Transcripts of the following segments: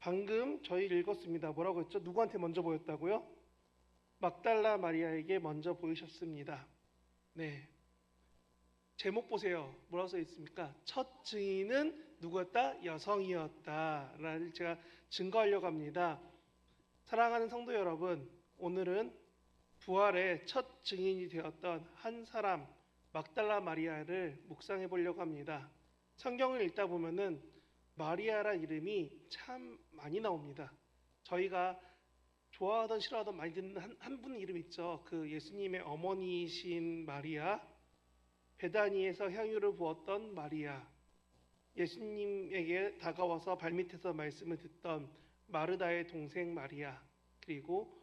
방금 저희 읽었습니다. 뭐라고 했죠? 누구한테 먼저 보였다고요? 막달라 마리아에게 먼저 보이셨습니다. 네. 제목 보세요. 뭐라고 써 있습니까? 첫 증인은 누구였다? 여성이었다를 제가 증거하려고 합니다. 사랑하는 성도 여러분, 오늘은 부활의 첫 증인이 되었던 한 사람, 막달라 마리아를 묵상해 보려고 합니다. 성경을 읽다 보면은 마리아란 이름이 참 많이 나옵니다. 저희가 좋아하던 싫어하던 많이 듣는 한 분 이름 있죠. 그 예수님의 어머니이신 마리아, 베다니에서 향유를 부었던 마리아, 예수님에게 다가와서 발밑에서 말씀을 듣던 마르다의 동생 마리아, 그리고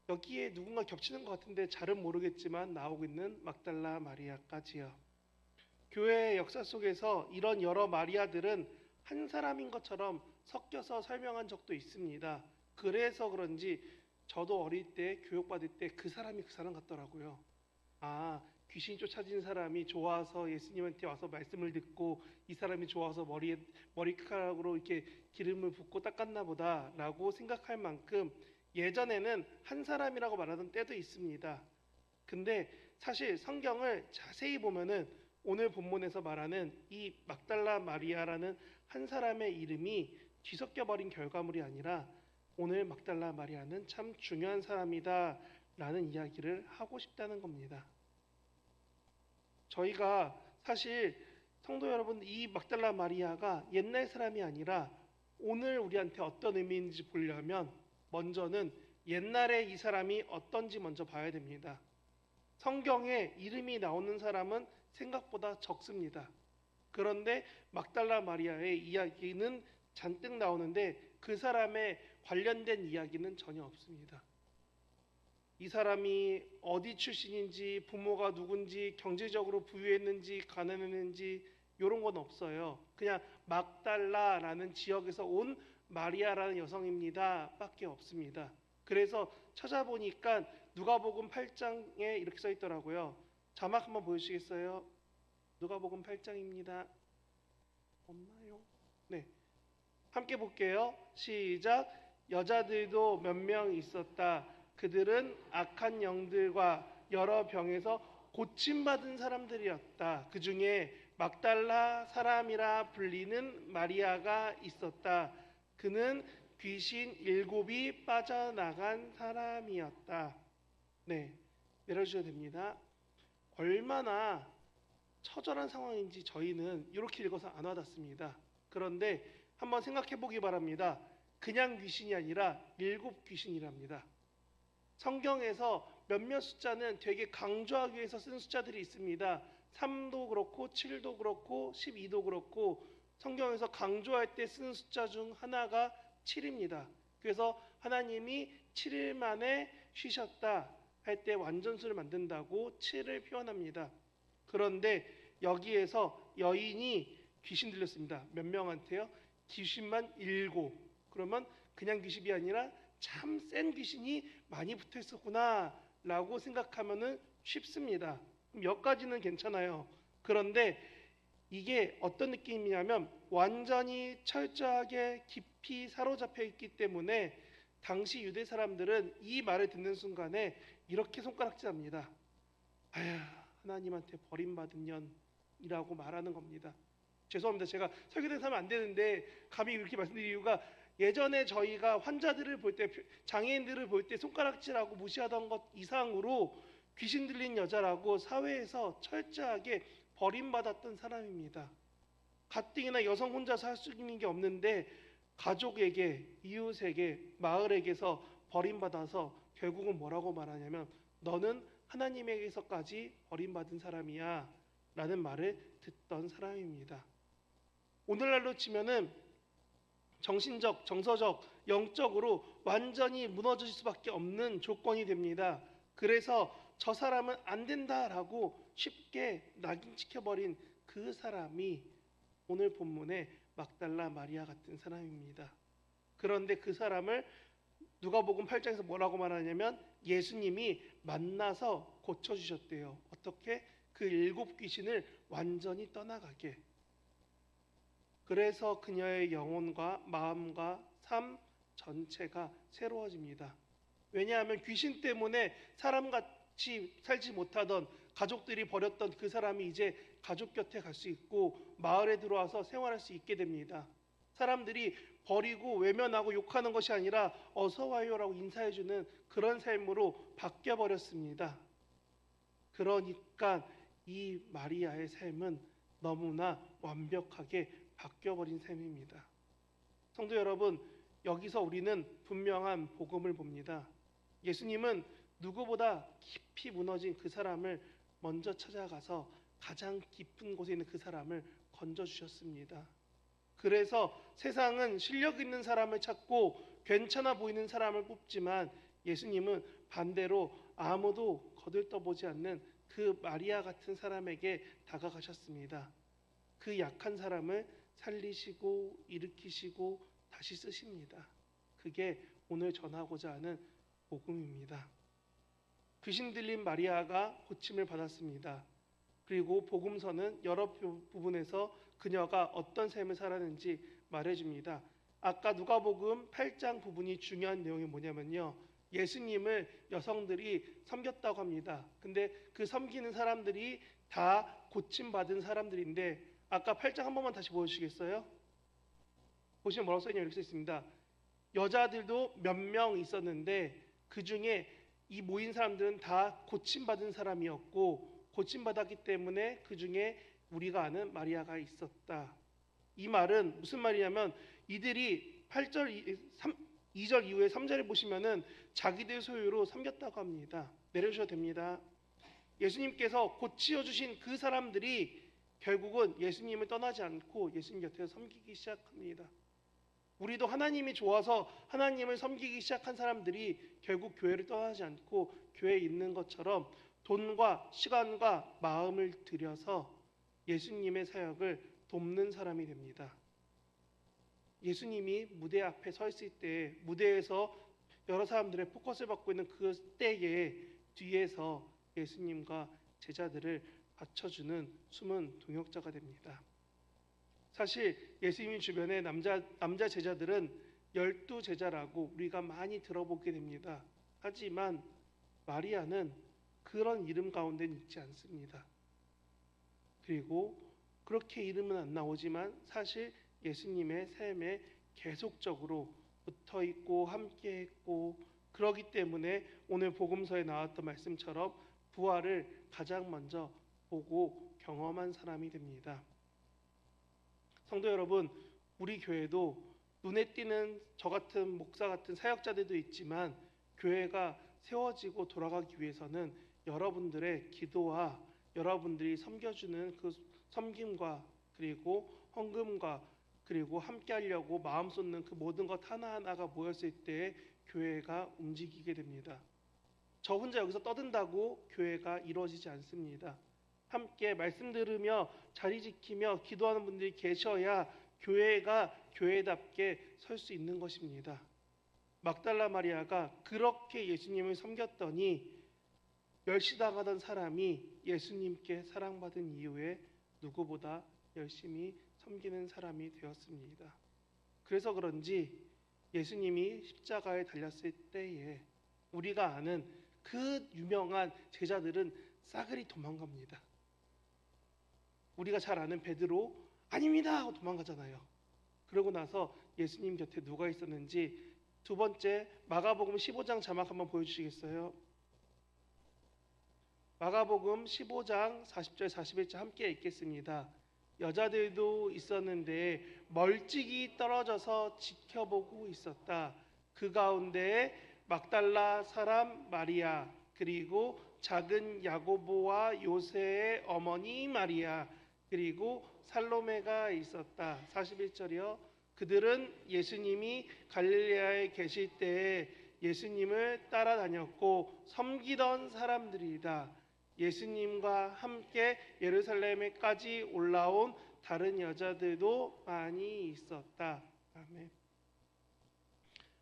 여기에 누군가 겹치는 것 같은데 잘은 모르겠지만 나오고 있는 막달라 마리아까지요. 교회의 역사 속에서 이런 여러 마리아들은 한 사람인 것처럼 섞여서 설명한 적도 있습니다. 그래서 그런지 저도 어릴 때 교육받을 때 그 사람이 그 사람 같더라고요. 아, 귀신이 쫓아진 사람이 좋아서 예수님한테 와서 말씀을 듣고 이 사람이 좋아서 머리카락으로 이렇게 기름을 붓고 닦았나 보다라고 생각할 만큼 예전에는 한 사람이라고 말하던 때도 있습니다. 근데 사실 성경을 자세히 보면은 오늘 본문에서 말하는 이 막달라 마리아라는 한 사람의 이름이 뒤섞여 버린 결과물이 아니라 오늘 막달라 마리아는 참 중요한 사람이다 라는 이야기를 하고 싶다는 겁니다. 저희가 사실 성도 여러분, 이 막달라 마리아가 옛날 사람이 아니라 오늘 우리한테 어떤 의미인지 보려면 먼저는 옛날에 이 사람이 어떤지 먼저 봐야 됩니다. 성경에 이름이 나오는 사람은 생각보다 적습니다. 그런데 막달라 마리아의 이야기는 잔뜩 나오는데 그 사람의 관련된 이야기는 전혀 없습니다. 이 사람이 어디 출신인지, 부모가 누군지, 경제적으로 부유했는지, 가난했는지 이런 건 없어요. 그냥 막달라라는 지역에서 온 마리아라는 여성입니다 밖에 없습니다. 그래서 찾아보니까 누가복음 8장에 이렇게 써 있더라고요. 자막 한번 보여주시겠어요? 누가복음 8장입니다. 없나요? 네, 함께 볼게요. 시작. 여자들도 몇 명 있었다. 그들은 악한 영들과 여러 병에서 고침받은 사람들이었다. 그 중에 막달라 사람이라 불리는 마리아가 있었다. 그는 귀신 7이 빠져나간 사람이었다. 네, 내려주셔도 됩니다. 얼마나 처절한 상황인지 저희는 이렇게 읽어서 안 와닿습니다. 그런데 한번 생각해 보기 바랍니다. 그냥 귀신이 아니라 7 귀신이랍니다. 성경에서 몇몇 숫자는 되게 강조하기 위해서 쓴 숫자들이 있습니다. 3도 그렇고 7도 그렇고 12도 그렇고 성경에서 강조할 때 쓴 숫자 중 하나가 7입니다. 그래서 하나님이 7일 만에 쉬셨다 할 때 완전수를 만든다고 7을 표현합니다. 그런데 여기에서 여인이 귀신 들렸습니다. 몇 명한테요? 귀신만 7. 그러면 그냥 귀신이 아니라 참 센 귀신이 많이 붙어 있었구나 라고 생각하면 쉽습니다. 여기까지는 괜찮아요. 그런데 이게 어떤 느낌이냐면 완전히 철저하게 깊이 사로잡혀 있기 때문에 당시 유대 사람들은 이 말을 듣는 순간에 이렇게 손가락질합니다. 아휴, 하나님한테 버림받은 년이라고 말하는 겁니다. 죄송합니다. 제가 설교대에서 하면 안 되는데 감히 이렇게 말씀드린 이유가 예전에 저희가 환자들을 볼 때, 장애인들을 볼 때 손가락질하고 무시하던 것 이상으로 귀신 들린 여자라고 사회에서 철저하게 버림받았던 사람입니다. 가뜩이나 여성 혼자서 할 수 있는 게 없는데 가족에게, 이웃에게, 마을에게서 버림받아서 결국은 뭐라고 말하냐면 너는 하나님에게서까지 버림받은 사람이야 라는 말을 듣던 사람입니다. 오늘날로 치면은 정신적, 정서적, 영적으로 완전히 무너질 수밖에 없는 조건이 됩니다. 그래서 저 사람은 안 된다라고 쉽게 낙인시켜버린 그 사람이 오늘 본문의 막달라 마리아 같은 사람입니다. 그런데 그 사람을 누가복음 8장에서 뭐라고 말하냐면 예수님이 만나서 고쳐주셨대요. 어떻게? 그 7 귀신을 완전히 떠나가게. 그래서 그녀의 영혼과 마음과 삶 전체가 새로워집니다. 왜냐하면 귀신 때문에 사람같이 살지 못하던 가족들이 버렸던 그 사람이 이제 가족 곁에 갈 수 있고 마을에 들어와서 생활할 수 있게 됩니다. 사람들이 버리고 외면하고 욕하는 것이 아니라 어서 와요라고 인사해주는 그런 삶으로 바뀌어 버렸습니다. 그러니까 이 마리아의 삶은 너무나 완벽하게 바뀌어버린 삶입니다. 성도 여러분, 여기서 우리는 분명한 복음을 봅니다. 예수님은 누구보다 깊이 무너진 그 사람을 먼저 찾아가서 가장 깊은 곳에 있는 그 사람을 건져주셨습니다. 그래서 세상은 실력 있는 사람을 찾고 괜찮아 보이는 사람을 뽑지만 예수님은 반대로 아무도 거들떠보지 않는 그 마리아 같은 사람에게 다가가셨습니다. 그 약한 사람을 살리시고 일으키시고 다시 쓰십니다. 그게 오늘 전하고자 하는 복음입니다. 귀신 들린 마리아가 고침을 받았습니다. 그리고 복음서는 여러 부분에서 그녀가 어떤 삶을 살았는지 말해줍니다. 아까 누가복음 8장 부분이 중요한 내용이 뭐냐면요, 예수님을 여성들이 섬겼다고 합니다. 근데 그 섬기는 사람들이 다 고침받은 사람들인데, 아까 8장 한 번만 다시 보여주시겠어요? 보시면 뭐라고 써있냐면 이렇게 써있습니다. 여자들도 몇 명 있었는데 그 중에 이 모인 사람들은 다 고침받은 사람이었고 고침받았기 때문에 그 중에 우리가 아는 마리아가 있었다. 이 말은 무슨 말이냐면 이들이 2절 이후에 3절에 보시면은 자기들 소유로 섬겼다고 합니다. 내려주셔도 됩니다. 예수님께서 고치어 주신 그 사람들이 결국은 예수님을 떠나지 않고 예수님 곁에서 섬기기 시작합니다. 우리도 하나님이 좋아서 하나님을 섬기기 시작한 사람들이 결국 교회를 떠나지 않고 교회에 있는 것처럼 돈과 시간과 마음을 들여서 예수님의 사역을 돕는 사람이 됩니다. 예수님이 무대 앞에 서 있을 때 무대에서 여러 사람들의 포커스를 받고 있는 그 때에 뒤에서 예수님과 제자들을 받쳐주는 숨은 동역자가 됩니다. 사실 예수님 주변의 남자 제자들은 12제자라고 우리가 많이 들어보게 됩니다. 하지만 마리아는 그런 이름 가운데는 있지 않습니다. 그리고 그렇게 이름은 안 나오지만 사실 예수님의 삶에 계속적으로 붙어 있고 함께 했고, 그러기 때문에 오늘 복음서에 나왔던 말씀처럼 부활을 가장 먼저 보고 경험한 사람이 됩니다. 성도 여러분, 우리 교회도 눈에 띄는 저 같은 목사 같은 사역자들도 있지만 교회가 세워지고 돌아가기 위해서는 여러분들의 기도와 여러분들이 섬겨주는 그 섬김과 그리고 헌금과 그리고 함께 하려고 마음 쏟는 그 모든 것 하나하나가 모였을 때 교회가 움직이게 됩니다. 저 혼자 여기서 떠든다고 교회가 이루어지지 않습니다. 함께 말씀 들으며 자리 지키며 기도하는 분들이 계셔야 교회가 교회답게 설 수 있는 것입니다. 막달라 마리아가 그렇게 예수님을 섬겼더니 멸시당하던 사람이 예수님께 사랑받은 이후에 누구보다 열심히 섬기는 사람이 되었습니다. 그래서 그런지 예수님이 십자가에 달렸을 때에 우리가 아는 그 유명한 제자들은 싸그리 도망갑니다. 우리가 잘 아는 베드로 아닙니다 하고 도망가잖아요. 그러고 나서 예수님 곁에 누가 있었는지 두 번째 마가복음 15장 자막 한번 보여주시겠어요? 마가복음 15장 40절 41절 함께 읽겠습니다. 여자들도 있었는데 멀찍이 떨어져서 지켜보고 있었다. 그 가운데 막달라 사람 마리아, 그리고 작은 야고보와 요새의 어머니 마리아, 그리고 살로메가 있었다. 41절이요. 그들은 예수님이 갈릴레아에 계실 때에 예수님을 따라다녔고 섬기던 사람들이다. 예수님과 함께 예루살렘에까지 올라온 다른 여자들도 많이 있었다. 아멘.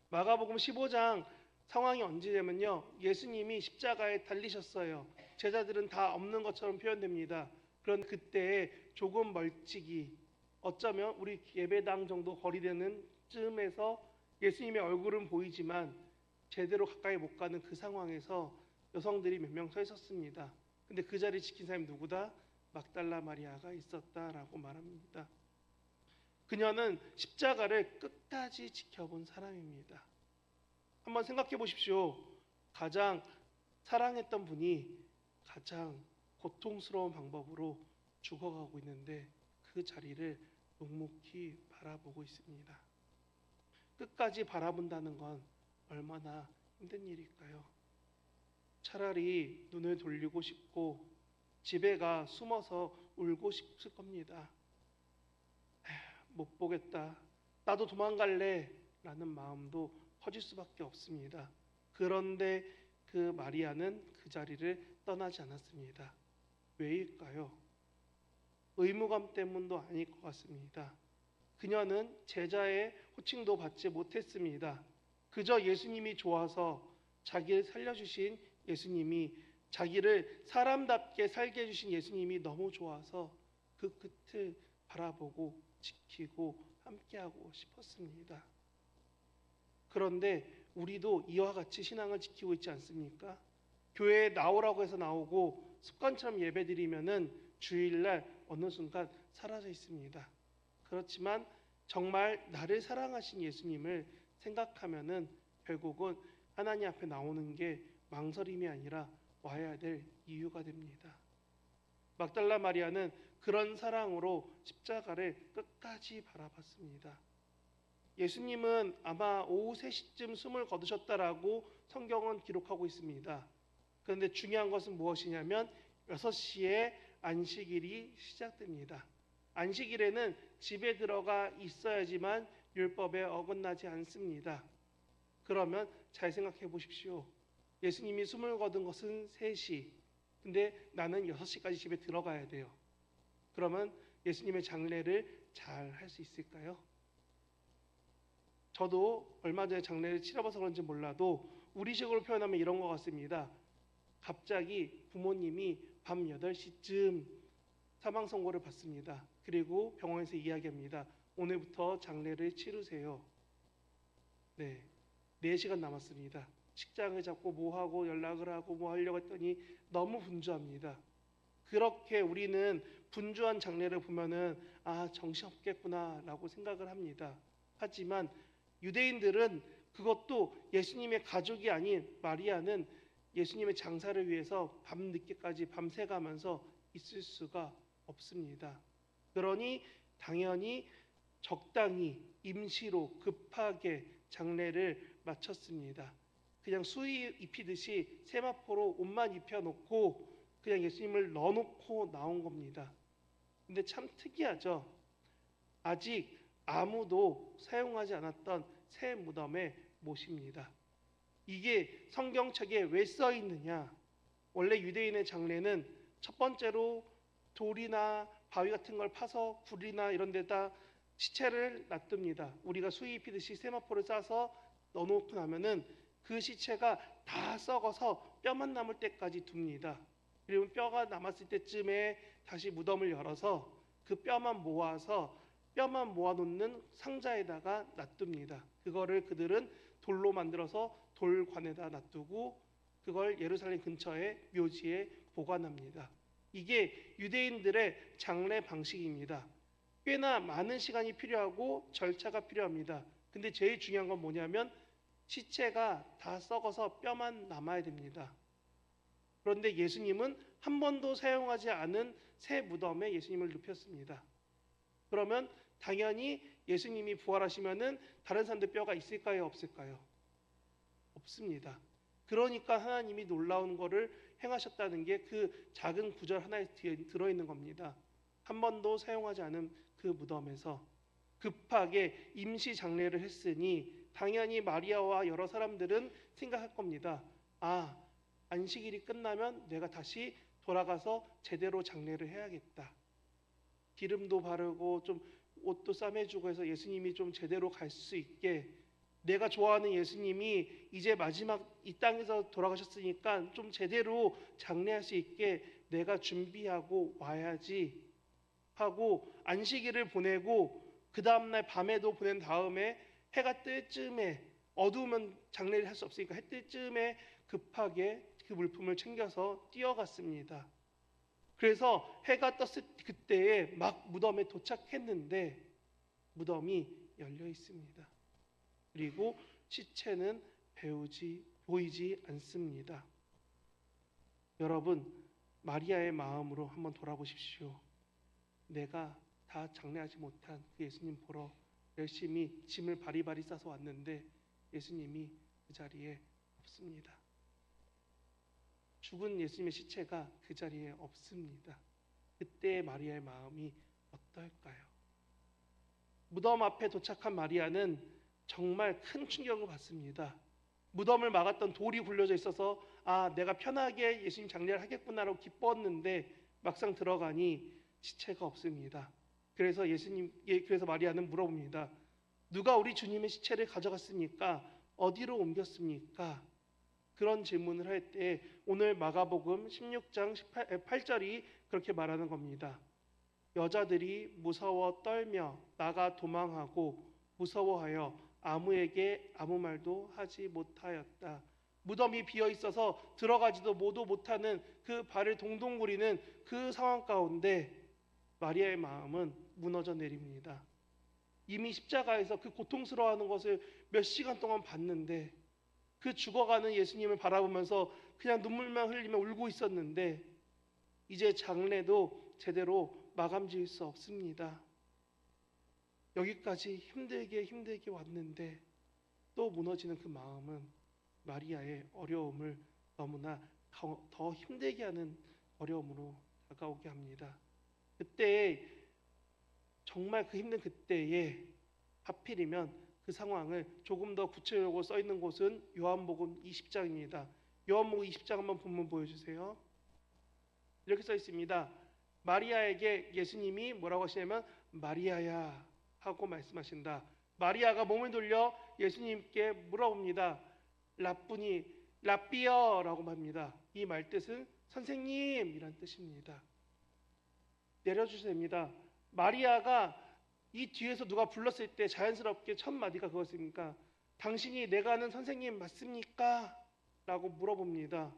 마가복음 15장 상황이 언제냐면요, 예수님이 십자가에 달리셨어요. 제자들은 다 없는 것처럼 표현됩니다. 그런 그때에 조금 멀찍이, 어쩌면 우리 예배당 정도 거리 되는 쯤에서 예수님의 얼굴은 보이지만 제대로 가까이 못 가는 그 상황에서 여성들이 몇 명 서 있었습니다. 근데 그 자리 지킨 사람이 누구다? 막달라 마리아가 있었다라고 말합니다. 그녀는 십자가를 끝까지 지켜본 사람입니다. 한번 생각해 보십시오. 가장 사랑했던 분이 가장 고통스러운 방법으로 죽어가고 있는데 그 자리를 묵묵히 바라보고 있습니다. 끝까지 바라본다는 건 얼마나 힘든 일일까요? 차라리 눈을 돌리고 싶고 집에 가 숨어서 울고 싶을 겁니다. 못 보겠다. 나도 도망갈래. 라는 마음도 커질 수밖에 없습니다. 그런데 그 마리아는 그 자리를 떠나지 않았습니다. 왜일까요? 의무감 때문도 아닐 것 같습니다. 그녀는 제자의 호칭도 받지 못했습니다. 그저 예수님이 좋아서 자기를 살려주신 예수님이, 자기를 사람답게 살게 해주신 예수님이 너무 좋아서 그 끝을 바라보고 지키고 함께하고 싶었습니다. 그런데 우리도 이와 같이 신앙을 지키고 있지 않습니까? 교회에 나오라고 해서 나오고 습관처럼 예배드리면은 주일날 어느 순간 사라져 있습니다. 그렇지만 정말 나를 사랑하신 예수님을 생각하면은 결국은 하나님 앞에 나오는 게 망설임이 아니라 와야 될 이유가 됩니다. 막달라 마리아는 그런 사랑으로 십자가를 끝까지 바라봤습니다. 예수님은 아마 오후 3시쯤 숨을 거두셨다라고 성경은 기록하고 있습니다. 그런데 중요한 것은 무엇이냐면 6시에 안식일이 시작됩니다. 안식일에는 집에 들어가 있어야지만 율법에 어긋나지 않습니다. 그러면 잘 생각해 보십시오. 예수님이 숨을 거둔 것은 3시. 근데 나는 6시까지 집에 들어가야 돼요. 그러면 예수님의 장례를 잘 할 수 있을까요? 저도 얼마 전에 장례를 치러봐서 그런지 몰라도 우리식으로 표현하면 이런 것 같습니다. 갑자기 부모님이 밤 8시쯤 사망 선고를 받습니다. 그리고 병원에서 이야기합니다. 오늘부터 장례를 치르세요. 네, 4시간 남았습니다. 식장을 잡고 뭐 하고 연락을 하고 뭐 하려고 했더니 너무 분주합니다. 그렇게 우리는 분주한 장례를 보면은 정신없겠구나 라고 생각을 합니다. 하지만 유대인들은 그것도 예수님의 가족이 아닌 마리아는 예수님의 장사를 위해서 밤늦게까지 밤새가면서 있을 수가 없습니다. 그러니 당연히 적당히 임시로 급하게 장례를 마쳤습니다. 그냥 수의 입히듯이 세마포로 옷만 입혀놓고 그냥 예수님을 넣어놓고 나온 겁니다. 근데 참 특이하죠. 아직 아무도 사용하지 않았던 새 무덤에 모십니다. 이게 성경책에 왜 써 있느냐? 원래 유대인의 장례는 첫 번째로 돌이나 바위 같은 걸 파서 굴이나 이런 데다 시체를 놔둡니다. 우리가 수의 입히듯이 세마포를 싸서 넣어놓고 나면은 그 시체가 다 썩어서 뼈만 남을 때까지 둡니다. 그리고 뼈가 남았을 때쯤에 다시 무덤을 열어서 그 뼈만 모아놓는 상자에다가 놔둡니다. 그거를 그들은 돌로 만들어서 돌관에다 놔두고 그걸 예루살렘 근처의 묘지에 보관합니다. 이게 유대인들의 장례 방식입니다. 꽤나 많은 시간이 필요하고 절차가 필요합니다. 근데 제일 중요한 건 뭐냐면 시체가 다 썩어서 뼈만 남아야 됩니다. 그런데 예수님은 한 번도 사용하지 않은 새 무덤에 예수님을 눕혔습니다. 그러면 당연히 예수님이 부활하시면은 다른 사람들 뼈가 있을까요? 없을까요? 없습니다. 그러니까 하나님이 놀라운 것을 행하셨다는 게 그 작은 구절 하나에 들어있는 겁니다. 한 번도 사용하지 않은 그 무덤에서 급하게 임시 장례를 했으니 당연히 마리아와 여러 사람들은 생각할 겁니다. 안식일이 끝나면 내가 다시 돌아가서 제대로 장례를 해야겠다. 기름도 바르고 좀 옷도 싸매주고 해서 예수님이 좀 제대로 갈 수 있게, 내가 좋아하는 예수님이 이제 마지막 이 땅에서 돌아가셨으니까 좀 제대로 장례할 수 있게 내가 준비하고 와야지 하고 안식일을 보내고 그 다음날 밤에도 보낸 다음에 해가 뜰 즈음에, 어두우면 장례를 할 수 없으니까 해 뜰 즈음에 급하게 그 물품을 챙겨서 뛰어갔습니다. 그래서 해가 떴을 그때에 막 무덤에 도착했는데 무덤이 열려 있습니다. 그리고 시체는 보이지 않습니다. 여러분, 마리아의 마음으로 한번 돌아보십시오. 내가 다 장례하지 못한 그 예수님 보러 열심히 짐을 바리바리 싸서 왔는데 예수님이 그 자리에 없습니다. 죽은 예수님의 시체가 그 자리에 없습니다. 그때의 마리아의 마음이 어떨까요? 무덤 앞에 도착한 마리아는 정말 큰 충격을 받습니다. 무덤을 막았던 돌이 굴려져 있어서 내가 편하게 예수님 장례를 하겠구나라고 기뻤는데 막상 들어가니 시체가 없습니다. 그래서 마리아는 물어봅니다. 누가 우리 주님의 시체를 가져갔습니까? 어디로 옮겼습니까? 그런 질문을 할 때 오늘 마가복음 16장 8절이 그렇게 말하는 겁니다. 여자들이 무서워 떨며 나가 도망하고 무서워하여 아무에게 아무 말도 하지 못하였다. 무덤이 비어 있어서 들어가지도 못하는 그 발을 동동 구리는 그 상황 가운데 마리아의 마음은 무너져 내립니다. 이미 십자가에서 그 고통스러워하는 것을 몇 시간 동안 봤는데 그 죽어가는 예수님을 바라보면서 그냥 눈물만 흘리며 울고 있었는데 이제 장례도 제대로 마감 지을 수 없습니다. 여기까지 힘들게 왔는데 또 무너지는 그 마음은 마리아의 어려움을 너무나 더 힘들게 하는 어려움으로 다가오게 합니다. 그때 정말 그 힘든 그때에 하필이면 그 상황을 조금 더 구체적으로 써 있는 곳은 요한복음 20장입니다. 요한복음 20장 한번 본문 보여주세요. 이렇게 써 있습니다. 마리아에게 예수님이 뭐라고 하시냐면 마리아야 하고 말씀하신다. 마리아가 몸을 돌려 예수님께 물어봅니다. 라삐어라고 합니다. 이 말뜻은 선생님이란 뜻입니다. 내려주셔야 됩니다. 마리아가 이 뒤에서 누가 불렀을 때 자연스럽게 첫 마디가 그것입니까? 당신이 내가 아는 선생님 맞습니까? 라고 물어봅니다.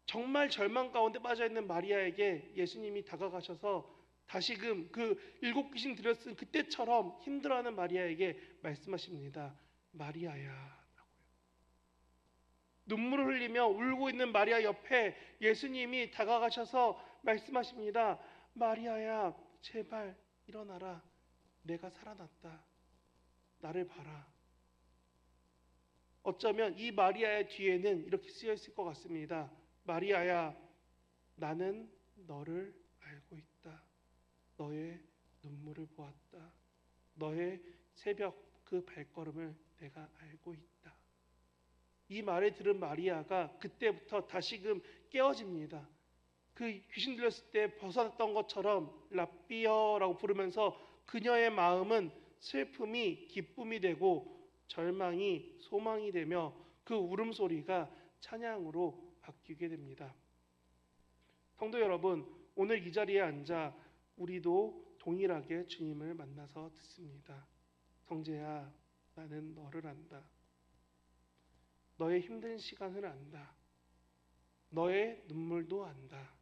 정말 절망 가운데 빠져있는 마리아에게 예수님이 다가가셔서 다시금 그 7 귀신 들였은 그때처럼 힘들어하는 마리아에게 말씀하십니다. 마리아야. 눈물을 흘리며 울고 있는 마리아 옆에 예수님이 다가가셔서 말씀하십니다. 마리아야, 제발 일어나라. 내가 살아났다. 나를 봐라. 어쩌면 이 마리아의 뒤에는 이렇게 쓰여 있을 것 같습니다. 마리아야, 나는 너를 알고 있다. 너의 눈물을 보았다. 너의 새벽 그 발걸음을 내가 알고 있다. 이 말을 들은 마리아가 그때부터 다시금 깨어집니다. 그 귀신 들렸을 때 벗어났던 것처럼 라삐어라고 부르면서 그녀의 마음은 슬픔이 기쁨이 되고 절망이 소망이 되며 그 울음소리가 찬양으로 바뀌게 됩니다. 성도 여러분, 오늘 이 자리에 앉아 우리도 동일하게 주님을 만나서 듣습니다. 성재야, 나는 너를 안다. 너의 힘든 시간을 안다. 너의 눈물도 안다.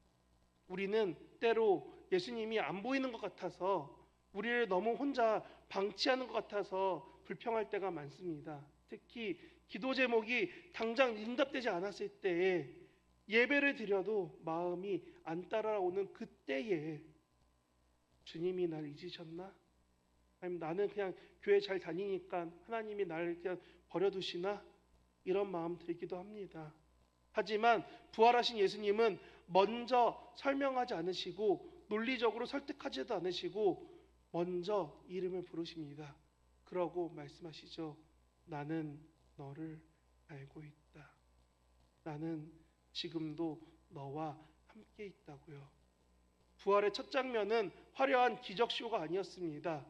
우리는 때로 예수님이 안 보이는 것 같아서 우리를 너무 혼자 방치하는 것 같아서 불평할 때가 많습니다. 특히 기도 제목이 당장 응답되지 않았을 때에 예배를 드려도 마음이 안 따라오는 그때에 주님이 날 잊으셨나? 아니면 나는 그냥 교회 잘 다니니까 하나님이 나를 그냥 버려두시나? 이런 마음 들기도 합니다. 하지만 부활하신 예수님은 먼저 설명하지 않으시고 논리적으로 설득하지도 않으시고 먼저 이름을 부르십니다. 그러고 말씀하시죠. 나는 너를 알고 있다. 나는 지금도 너와 함께 있다고요. 부활의 첫 장면은 화려한 기적쇼가 아니었습니다.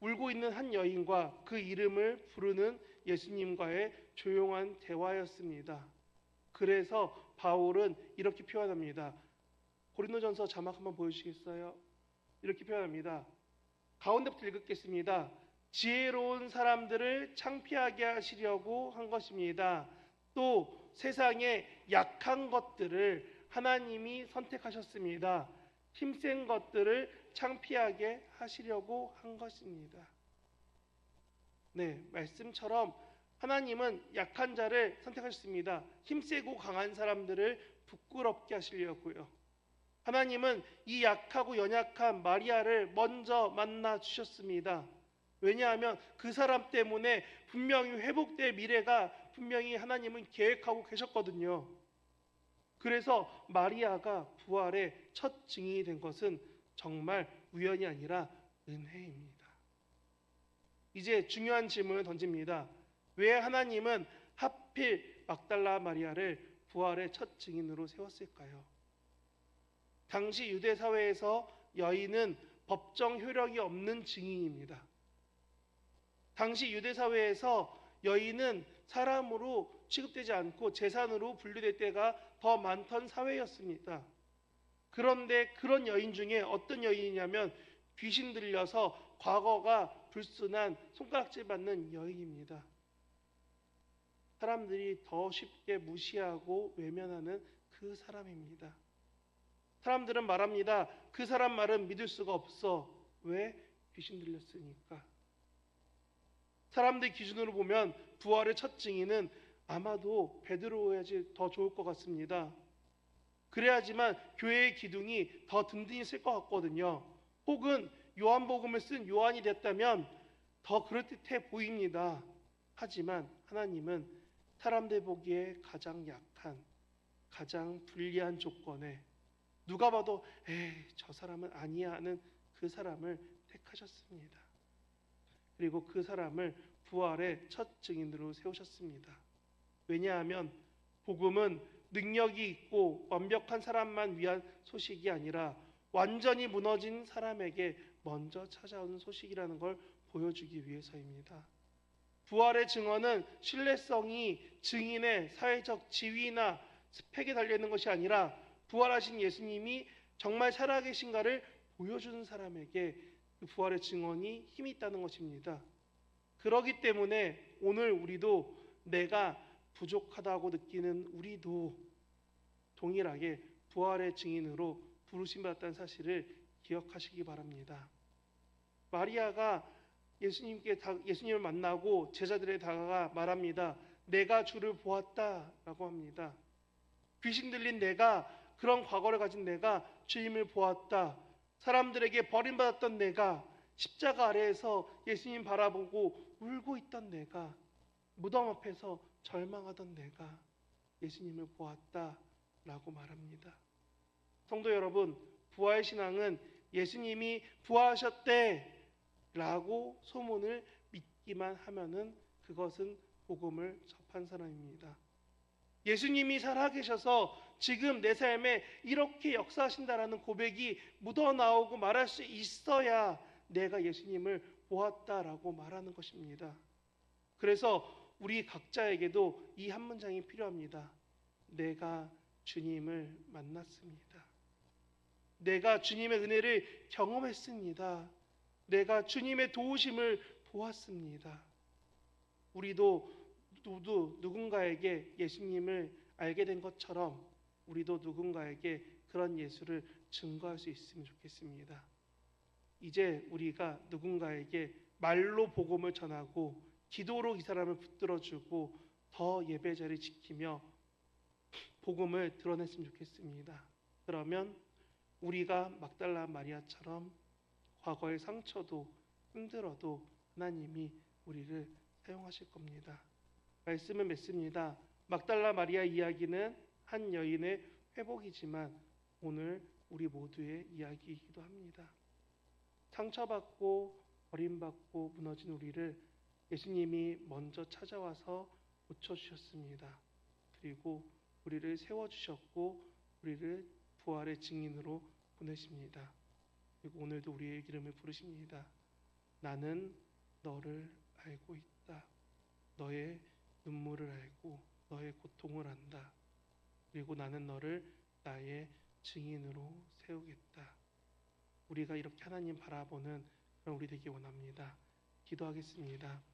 울고 있는 한 여인과 그 이름을 부르는 예수님과의 조용한 대화였습니다. 그래서 바울은 이렇게 표현합니다. 고린도전서 자막 한번 보여주시겠어요? 이렇게 표현합니다. 가운데부터 읽겠습니다. 지혜로운 사람들을 창피하게 하시려고 한 것입니다. 또 세상의 약한 것들을 하나님이 선택하셨습니다. 힘센 것들을 창피하게 하시려고 한 것입니다. 네, 말씀처럼 하나님은 약한 자를 선택하셨습니다. 힘세고 강한 사람들을 부끄럽게 하시려고요. 하나님은 이 약하고 연약한 마리아를 먼저 만나 주셨습니다. 왜냐하면 그 사람 때문에 분명히 회복될 미래가 분명히 하나님은 계획하고 계셨거든요. 그래서 마리아가 부활의 첫 증인이 된 것은 정말 우연이 아니라 은혜입니다. 이제 중요한 질문을 던집니다. 왜 하나님은 하필 막달라 마리아를 부활의 첫 증인으로 세웠을까요? 당시 유대 사회에서 여인은 법정 효력이 없는 증인입니다. 당시 유대 사회에서 여인은 사람으로 취급되지 않고 재산으로 분류될 때가 더 많던 사회였습니다. 그런데 그런 여인 중에 어떤 여인이냐면 귀신 들려서 과거가 불순한 손가락질 받는 여인입니다. 사람들이 더 쉽게 무시하고 외면하는 그 사람입니다. 사람들은 말합니다. 그 사람 말은 믿을 수가 없어. 왜? 귀신 들렸으니까. 사람들 기준으로 보면 부활의 첫 증인은 아마도 베드로여야지 더 좋을 것 같습니다. 그래야지만 교회의 기둥이 더 든든히 쓸 것 같거든요. 혹은 요한복음을 쓴 요한이 됐다면 더 그럴듯해 보입니다. 하지만 하나님은 사람들 보기에 가장 약한, 가장 불리한 조건에 누가 봐도 저 사람은 아니야 하는 그 사람을 택하셨습니다. 그리고 그 사람을 부활의 첫 증인으로 세우셨습니다. 왜냐하면 복음은 능력이 있고 완벽한 사람만 위한 소식이 아니라 완전히 무너진 사람에게 먼저 찾아오는 소식이라는 걸 보여주기 위해서입니다. 부활의 증언은 신뢰성이 증인의 사회적 지위나 스펙에 달려있는 것이 아니라 부활하신 예수님이 정말 살아계신가를 보여주는 사람에게 그 부활의 증언이 힘이 있다는 것입니다. 그렇기 때문에 오늘 우리도 내가 부족하다고 느끼는 우리도 동일하게 부활의 증인으로 부르심받았다는 사실을 기억하시기 바랍니다. 마리아가 예수님을 만나고 제자들에 다가가 말합니다. 내가 주를 보았다라고 합니다. 귀신 들린 내가, 그런 과거를 가진 내가 주님을 보았다. 사람들에게 버림받았던 내가, 십자가 아래에서 예수님 바라보고 울고 있던 내가, 무덤 앞에서 절망하던 내가 예수님을 보았다라고 말합니다. 성도 여러분, 부활신앙은 예수님이 부활하셨대 라고 소문을 믿기만 하면은 그것은 복음을 접한 사람입니다. 예수님이 살아계셔서 지금 내 삶에 이렇게 역사하신다라는 고백이 묻어나오고 말할 수 있어야 내가 예수님을 보았다라고 말하는 것입니다. 그래서 우리 각자에게도 이 한 문장이 필요합니다. 내가 주님을 만났습니다. 내가 주님의 은혜를 경험했습니다. 내가 주님의 도우심을 보았습니다. 우리도 모두 누군가에게 예수님을 알게 된 것처럼 우리도 누군가에게 그런 예수를 증거할 수 있으면 좋겠습니다. 이제 우리가 누군가에게 말로 복음을 전하고 기도로 이 사람을 붙들어주고 더 예배 자리 지키며 복음을 드러냈으면 좋겠습니다. 그러면 우리가 막달라 마리아처럼 과거의 상처도 힘들어도 하나님이 우리를 사용하실 겁니다. 말씀은 맺습니다. 막달라 마리아 이야기는 한 여인의 회복이지만 오늘 우리 모두의 이야기이기도 합니다. 상처받고 버림받고 무너진 우리를 예수님이 먼저 찾아와서 고쳐주셨습니다. 그리고 우리를 세워주셨고 우리를 부활의 증인으로 보내십니다. 그리고 오늘도 우리의 이름을 부르십니다. 나는 너를 알고 있다. 너의 눈물을 알고 너의 고통을 안다. 그리고 나는 너를 나의 증인으로 세우겠다. 우리가 이렇게 하나님 바라보는 그런 우리 되기 원합니다. 기도하겠습니다.